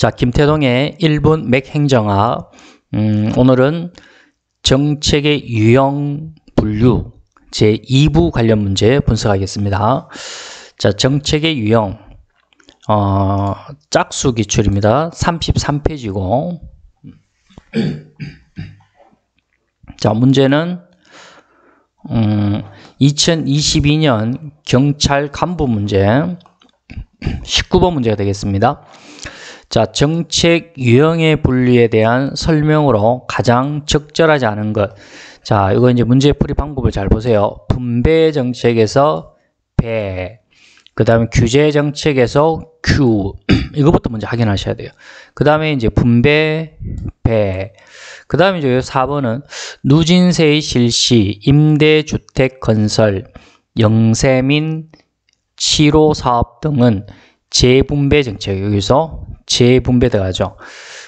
자, 김태동의 1분 맥행정학. 오늘은 정책의 유형 분류 제2부 관련 문제 분석하겠습니다. 자, 정책의 유형. 짝수 기출입니다. 33페이지고. 자, 문제는 2022년 경찰 간부 문제 19번 문제가 되겠습니다. 자, 정책 유형의 분류에 대한 설명으로 가장 적절하지 않은 것. 자, 이거 이제 문제풀이 방법을 잘 보세요. 분배 정책에서 배, 그 다음에 규제 정책에서 규, 이거부터 먼저 확인하셔야 돼요. 그 다음에 이제 분배, 배, 그 다음에 이제 4번은 누진세의 실시, 임대주택 건설, 영세민, 치료사업 등은 재분배 정책. 여기서 재분배 들어가죠.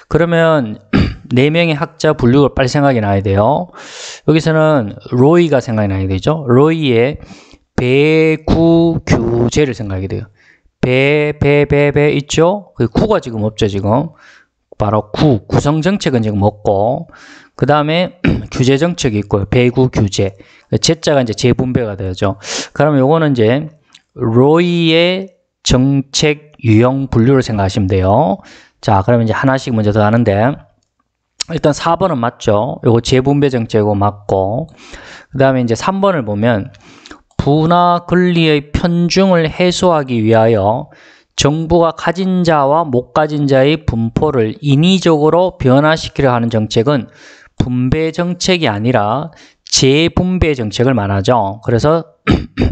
그러면 4명의 학자 분류를 빨리 생각이 나야 돼요. 여기서는 로이가 생각이 나야 되죠. 로이의 배구 규제를 생각하게 돼요. 배 있죠? 그 구가 지금 없죠, 지금. 바로 구성 정책은 지금 없고, 그 다음에 규제 정책이 있고요. 배구 규제. 제자가 이제 재분배가 되죠. 그러면 요거는 이제 로이의 정책 유형 분류를 생각하시면 돼요. 자, 그러면 이제 하나씩 먼저 더 하는데, 일단 4번은 맞죠? 요거 재분배 정책이고 맞고, 그 다음에 이제 3번을 보면, 부나 권리의 편중을 해소하기 위하여 정부가 가진 자와 못 가진 자의 분포를 인위적으로 변화시키려 하는 정책은 분배 정책이 아니라 재분배 정책을 말하죠. 그래서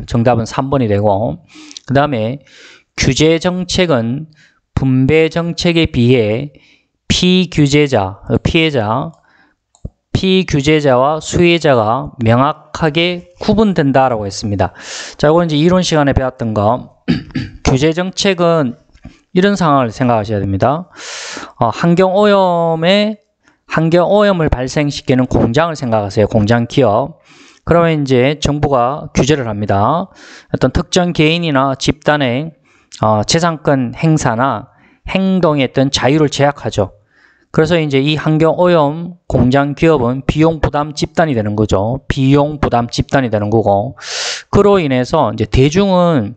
정답은 3번이 되고, 그 다음에 규제 정책은 분배 정책에 비해 피규제자와 수혜자가 명확하게 구분된다라고 했습니다. 자, 이건 이제 이론 시간에 배웠던 거. 규제 정책은 이런 상황을 생각하셔야 됩니다. 환경오염을 발생시키는 공장을 생각하세요. 공장 기업. 그러면 이제 정부가 규제를 합니다. 어떤 특정 개인이나 집단의 재산권 행사나 행동에 어떤 자유를 제약하죠. 그래서 이제 이 환경오염 공장 기업은 비용 부담 집단이 되는 거죠. 비용 부담 집단이 되는 거고, 그로 인해서 이제 대중은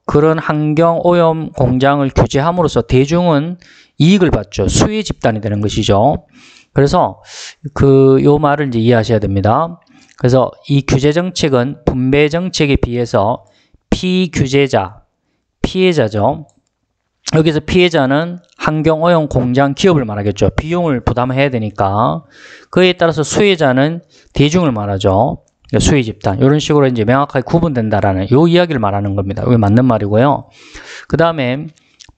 그런 환경오염 공장을 규제함으로써 대중은 이익을 받죠. 수혜 집단이 되는 것이죠. 그래서 요 말을 이제 이해하셔야 됩니다. 그래서 이 규제 정책은 분배 정책에 비해서 피해자죠. 여기서 피해자는 환경오염 공장 기업을 말하겠죠. 비용을 부담해야 되니까. 그에 따라서 수혜자는 대중을 말하죠. 수혜 집단. 이런 식으로 이제 명확하게 구분된다라는 요 이야기를 말하는 겁니다. 이게 맞는 말이고요. 그 다음에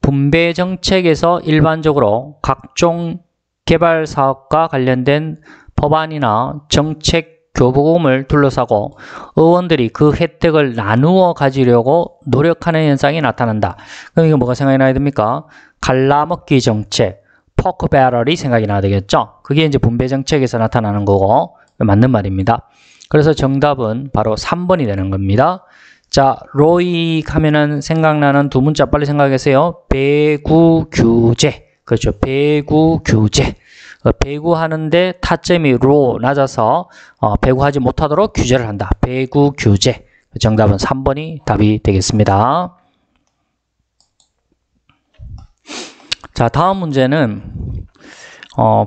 분배 정책에서 일반적으로 각종 개발 사업과 관련된 법안이나 정책 교부금을 둘러싸고 의원들이 그 혜택을 나누어 가지려고 노력하는 현상이 나타난다. 그럼 이거 뭐가 생각이 나야 됩니까? 갈라먹기 정책, 포크 배럴이 생각이 나야 되겠죠? 그게 이제 분배 정책에서 나타나는 거고, 맞는 말입니다. 그래서 정답은 바로 3번이 되는 겁니다. 자, 로이 하면은 생각나는 두 문자 빨리 생각하세요. 배구 규제. 그렇죠. 배구 규제. 배구하는데 타점이 낮아서 배구하지 못하도록 규제를 한다. 배구 규제. 정답은 3번이 답이 되겠습니다. 자, 다음 문제는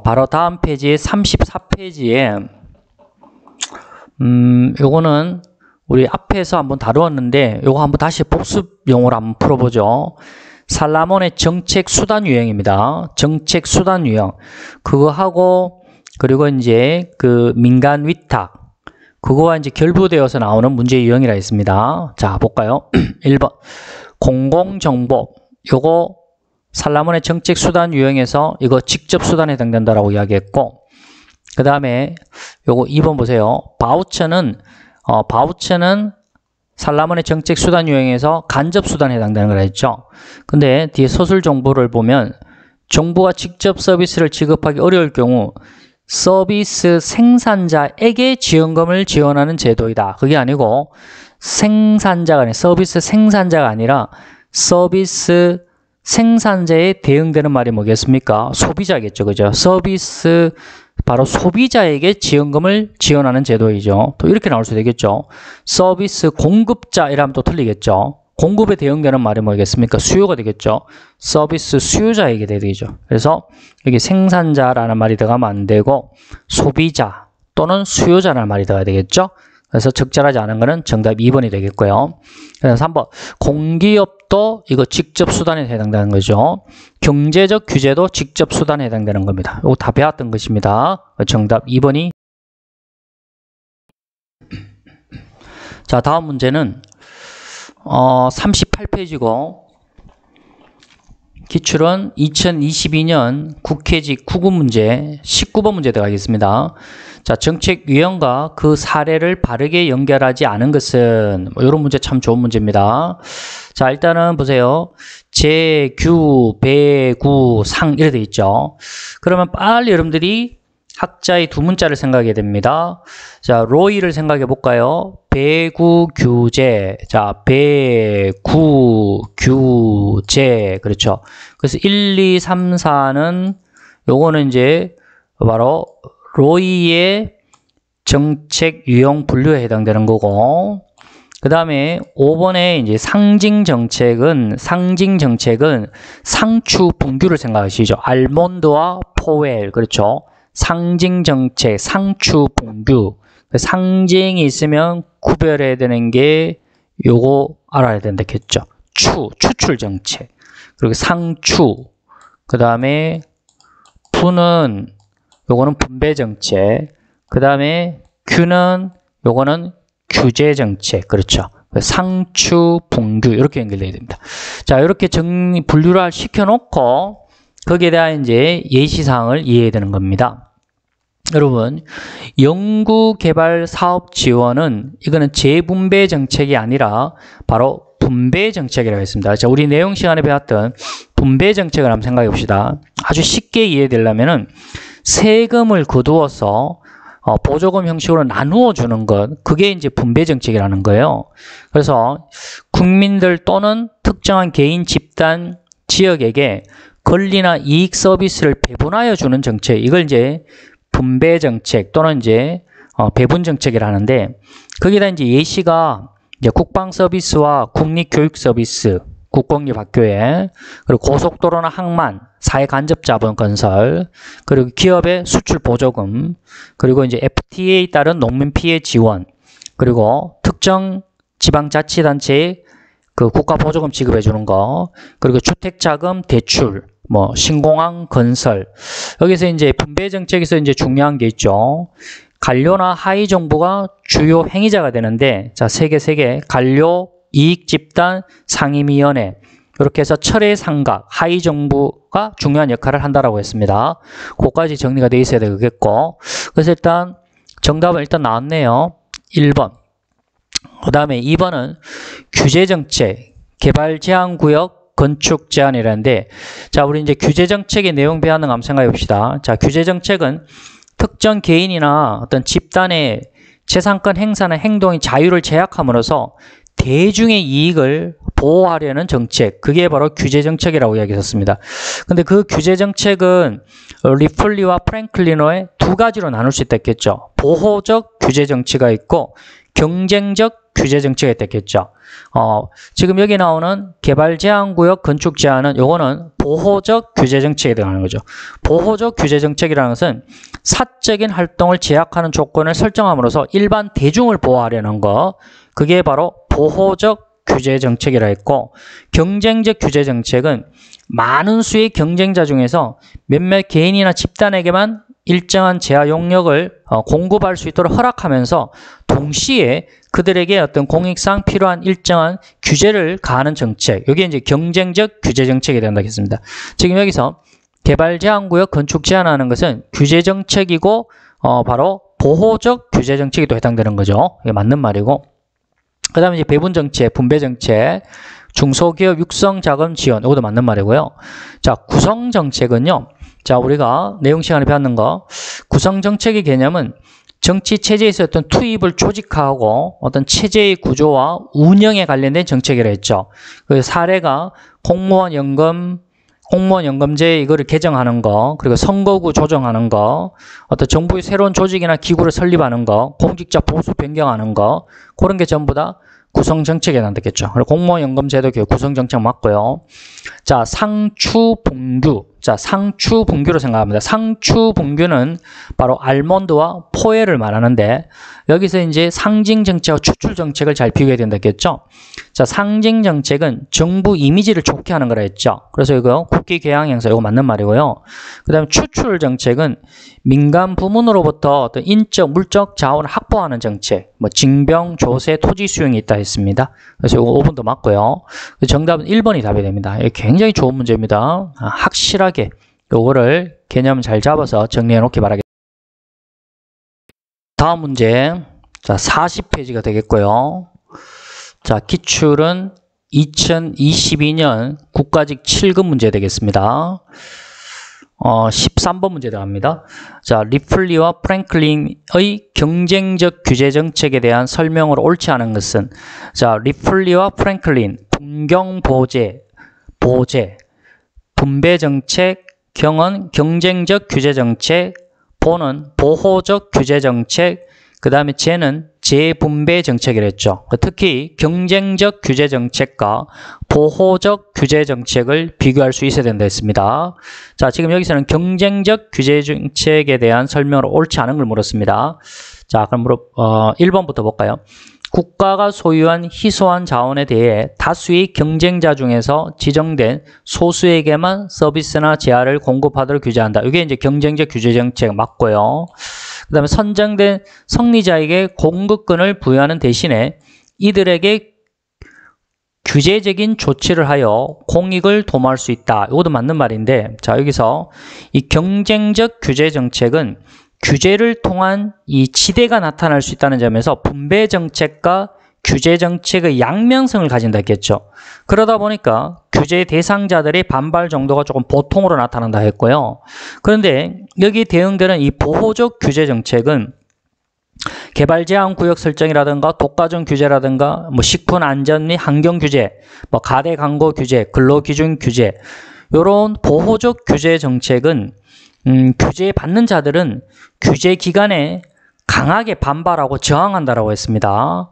바로 다음 페이지 34페이지에 요거는 우리 앞에서 한번 다루었는데 요거 한번 다시 복습용으로 한번 풀어보죠. 살라몬의 정책 수단 유형입니다. 정책 수단 유형. 그거 하고, 그리고 이제 그 민간 위탁. 그거와 이제 결부되어서 나오는 문제 유형이라 했습니다. 자, 볼까요? 1번. 공공정보. 요거 살라몬의 정책 수단 유형에서 이거 직접 수단에 해당된다라고 이야기했고, 그 다음에 요거 2번 보세요. 바우처는 살라몬의 정책 수단 유형에서 간접 수단에 해당되는 거라 했죠. 근데 뒤에 서술 정보를 보면 정부가 직접 서비스를 지급하기 어려울 경우 서비스 생산자에게 지원금을 지원하는 제도이다. 그게 아니고 서비스 생산자가 아니라 서비스 생산자에 대응되는 말이 뭐겠습니까? 소비자겠죠. 그죠? 서비스, 바로 소비자에게 지원금을 지원하는 제도이죠. 또 이렇게 나올 수 되겠죠. 서비스 공급자 이라면 또 틀리겠죠. 공급에 대응되는 말이 뭐겠습니까? 수요가 되겠죠. 서비스 수요자에게 되죠. 그래서 여기 생산자라는 말이 들어가면 안 되고 소비자 또는 수요자라는 말이 들어가야 되겠죠. 그래서 적절하지 않은 거는 정답 2번이 되겠고요. 그래서 3번 공기업도 이거 직접 수단에 해당되는 거죠. 경제적 규제도 직접 수단에 해당되는 겁니다. 이거 다 배웠던 것입니다. 정답 2번이. 자, 다음 문제는 38페이지고 기출은 2022년 국회직 구급 문제 19번 문제 들어가겠습니다. 자, 정책 유형과 그 사례를 바르게 연결하지 않은 것은 이런 문제 참 좋은 문제입니다. 자, 일단은 보세요. 제, 규, 배, 구, 상 이렇게 돼 있죠. 그러면 빨리 여러분들이 학자의 두 문자를 생각해야 됩니다. 자, 로이를 생각해 볼까요? 배구 규제. 자, 배구 규제. 그렇죠. 그래서 1, 2, 3, 4는 요거는 이제 바로 로이의 정책 유형 분류에 해당되는 거고, 그 다음에 5번에 이제 상징 정책은 상추 분규를 생각하시죠. 알몬드와 포웰. 그렇죠. 상징 정책, 상추 분규. 상징이 있으면 구별해야 되는 게 요거 알아야 된다겠죠. 추출 정책. 그리고 상추. 그 다음에 푸는 요거는 분배 정책. 그 다음에 규는 요거는 규제 정책. 그렇죠. 상추 분규 이렇게 연결돼야 됩니다. 자, 이렇게 분류를 시켜놓고 거기에 대한 이제 예시사항을 이해해야 되는 겁니다. 여러분, 연구개발 사업 지원은 이거는 재분배 정책이 아니라 바로 분배 정책이라고 했습니다. 자, 우리 내용 시간에 배웠던 분배 정책을 한번 생각해 봅시다. 아주 쉽게 이해되려면은 세금을 거두어서 보조금 형식으로 나누어 주는 것, 그게 이제 분배 정책이라는 거예요. 그래서 국민들 또는 특정한 개인, 집단, 지역에게 권리나 이익 서비스를 배분하여 주는 정책, 이걸 이제 분배 정책 또는 이제 배분 정책이라는데, 거기다 이제 예시가 이제 국방 서비스와 국립 교육 서비스, 국공립학교에, 그리고 고속도로나 항만, 사회 간접 자본 건설, 그리고 기업의 수출 보조금, 그리고 이제 FTA에 따른 농민 피해 지원, 그리고 특정 지방자치단체에 그 국가 보조금 지급해 주는 거, 그리고 주택자금 대출, 뭐 신공항 건설. 여기서 이제 분배 정책에서 이제 중요한 게 있죠. 관료나 하위 정부가 주요 행위자가 되는데, 자, 세 개. 관료, 이익 집단, 상임위원회. 이렇게 해서 철의 삼각, 하위 정부가 중요한 역할을 한다라고 했습니다. 그것까지 정리가 돼 있어야 되겠고. 그래서 일단 정답은 일단 나왔네요. 1번. 그 다음에 2번은 규제정책, 개발제한구역, 건축제한이라는데, 자, 우리 이제 규제정책의 내용 배하는 거 한번 생각해 봅시다. 자, 규제정책은 특정 개인이나 어떤 집단의 재산권 행사나 행동의 자유를 제약함으로써 대중의 이익을 보호하려는 정책, 그게 바로 규제정책이라고 이야기했습니다. 근데 그 규제정책은 리플리와 프랭클리노의 두 가지로 나눌 수 있겠죠. 보호적 규제정치가 있고 경쟁적 규제정치가 있겠죠. 지금 여기 나오는 개발제한구역 건축제한은 요거는 보호적 규제정책에 해당하는 거죠. 보호적 규제정책이라는 것은 사적인 활동을 제약하는 조건을 설정함으로써 일반 대중을 보호하려는 거, 그게 바로 보호적 규제정책이라 했고, 경쟁적 규제정책은 많은 수의 경쟁자 중에서 몇몇 개인이나 집단에게만 일정한 제한 용역을 공급할 수 있도록 허락하면서 동시에 그들에게 어떤 공익상 필요한 일정한 규제를 가하는 정책, 이게 이제 경쟁적 규제정책이 된다겠습니다. 지금 여기서 개발제한구역 건축 제한하는 것은 규제정책이고 바로 보호적 규제정책에도 해당되는 거죠. 이게 맞는 말이고, 그 다음에 이제 배분정책, 분배정책, 중소기업 육성자금 지원, 이것도 맞는 말이고요. 자, 구성정책은요. 자, 우리가 내용 시간에 배웠는 거, 구성정책의 개념은 정치 체제에서 어떤 투입을 조직화하고 어떤 체제의 구조와 운영에 관련된 정책이라 했죠. 그 사례가 공무원연금제 이거를 개정하는 거, 그리고 선거구 조정하는 거, 어떤 정부의 새로운 조직이나 기구를 설립하는 거, 공직자 보수 변경하는 거, 그런 게 전부 다 구성정책에 해당되겠죠. 그리고 공무원연금제도 구성정책 맞고요. 자, 상추분규. 자, 상추분규로 생각합니다. 상추분규는 바로 알몬드와 포에를 말하는데, 여기서 이제 상징정책과 추출정책을 잘 비교해야 된다겠죠. 자, 상징정책은 정부 이미지를 좋게 하는 거라 했죠. 그래서 이거 국기 개항 행사, 이거 맞는 말이고요. 그 다음에 추출정책은 민간 부문으로부터 어떤 인적, 물적 자원을 확보하는 정책, 뭐 징병, 조세, 토지 수용이 있다 했습니다. 그래서 이거 5번도 맞고요. 정답은 1번이 답이 됩니다. 굉장히 좋은 문제입니다. 확실하게 요거를 개념 잘 잡아서 정리해 놓기 바라겠습니다. 다음 문제, 자 40페이지가 되겠고요. 자, 기출은 2022년 국가직 7급 문제 되겠습니다. 13번 문제 들어갑니다. 자, 리플리와 프랭클린의 경쟁적 규제 정책에 대한 설명으로 옳지 않은 것은, 자, 리플리와 프랭클린, 분경보제, 분배정책, 경은 경쟁적 규제정책, 보는 보호적 규제정책, 그 다음에 제는 재분배정책이랬죠. 특히 경쟁적 규제정책과 보호적 규제정책을 비교할 수 있어야 된다 했습니다. 자, 지금 여기서는 경쟁적 규제정책에 대한 설명으로 옳지 않은 걸 물었습니다. 자, 그럼 1번부터 볼까요? 국가가 소유한 희소한 자원에 대해 다수의 경쟁자 중에서 지정된 소수에게만 서비스나 재화를 공급하도록 규제한다. 이게 이제 경쟁적 규제 정책 맞고요. 그 다음에 선정된 성리자에게 공급권을 부여하는 대신에 이들에게 규제적인 조치를 하여 공익을 도모할 수 있다. 이것도 맞는 말인데, 자, 여기서 이 경쟁적 규제 정책은 규제를 통한 이 지대가 나타날 수 있다는 점에서 분배 정책과 규제 정책의 양면성을 가진다 했겠죠. 그러다 보니까 규제 대상자들의 반발 정도가 조금 보통으로 나타난다 했고요. 그런데 여기 대응되는 이 보호적 규제 정책은 개발 제한 구역 설정이라든가 독과점 규제라든가 뭐 식품 안전 및 환경 규제, 뭐 가대 광고 규제, 근로 기준 규제, 이런 보호적 규제 정책은 규제 받는 자들은 규제 기간에 강하게 반발하고 저항한다라고 했습니다.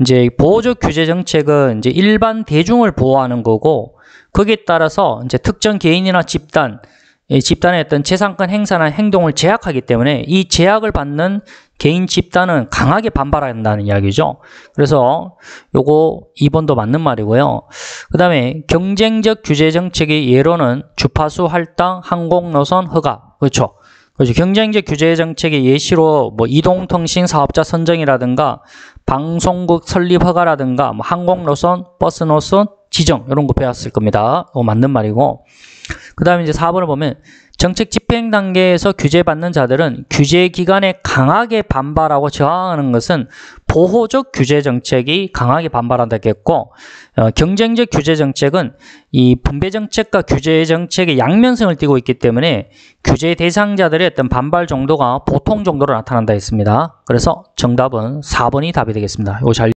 이제 보호적 규제 정책은 이제 일반 대중을 보호하는 거고, 거기에 따라서 이제 특정 개인이나 집단의 어떤 재산권 행사나 행동을 제약하기 때문에 이 제약을 받는 개인 집단은 강하게 반발한다는 이야기죠. 그래서 요거 2번도 맞는 말이고요. 그 다음에 경쟁적 규제 정책의 예로는 주파수 할당, 항공노선 허가. 그렇죠. 경쟁적 규제 정책의 예시로 뭐 이동통신 사업자 선정이라든가 방송국 설립 허가라든가 뭐 항공노선, 버스노선 지정 이런 거 배웠을 겁니다. 맞는 말이고, 그 다음에 이제 4번을 보면 정책 집행 단계에서 규제받는 자들은 규제 기간에 강하게 반발하고 저항하는 것은 보호적 규제 정책이 강하게 반발한다 했고, 경쟁적 규제 정책은 이 분배 정책과 규제 정책의 양면성을 띠고 있기 때문에 규제 대상자들의 어떤 반발 정도가 보통 정도로 나타난다 했습니다. 그래서 정답은 4번이 답이 되겠습니다. 이거 잘